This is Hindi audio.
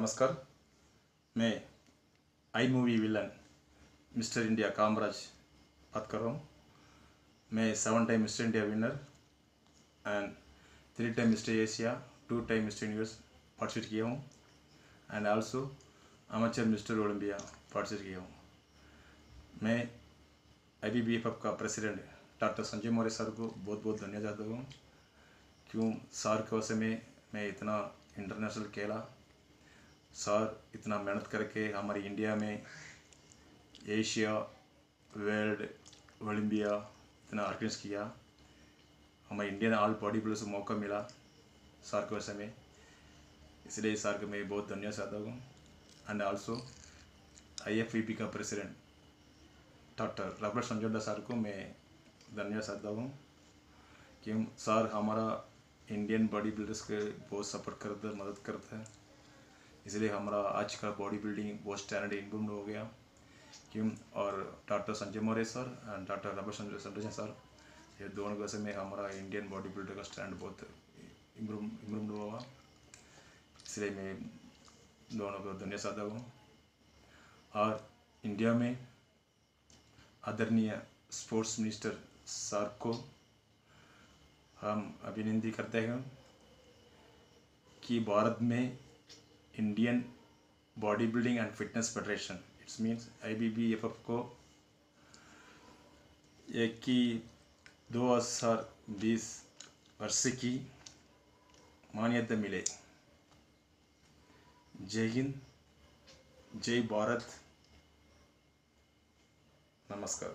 नमस्कार। मैं I movie villain Mr India Kamaraj बात कर रहा हूँ। मैं 7 time Mr India winner and 3 time Mr Asia, 2 time Mr Universe participate किया हूँ and also amateur Mr Olympia participate किया हूँ। मैं IBBFF का president doctor Sanjay Maurya sir को बहुत बहुत धन्यवाद देता हूँ। क्यों सर के वजह में मैं इतना इंटरनेशनल खेला। सर इतना मेहनत करके हमारे इंडिया में एशिया वर्ल्ड ओलंपिया इतना ऑर्गेनाइज किया। हमारे इंडियन ऑल बॉडी बिल्डर्स को मौका मिला सर के वजह में, इसलिए सर को मैं बहुत धन्यवाद चाहता हूँ। एंड आल्सो IFBB का president doctor Robert Sanjoda sir को मैं धन्यवाद चाहता हूँ। क्यों सर हमारा इंडियन बॉडी बिल्डर्स के बहुत सपोर्ट करते हैं, मदद करते हैं, इसलिए हमारा आज का बॉडी बिल्डिंग बहुत स्टैंडर्ड इम्प्रूव हो गया। क्यों और doctor Sanjay Maurya sir and doctor Robert Sanjoda sir, ये दोनों वजह में हमारा इंडियन बॉडी बिल्डर का स्टैंड बहुत इम्प्रूव हुआ, इसलिए मैं दोनों को धन्यवाद चाहता हूँ। और इंडिया में आदरणीय स्पोर्ट्स मिनिस्टर सर को हम अभिनंदन करते हैं कि भारत में Indian body building and fitness federation it's means IBBFF को 2020 वर्ष की मान्यता मिले। जय हिंद, जय भारत, नमस्कार।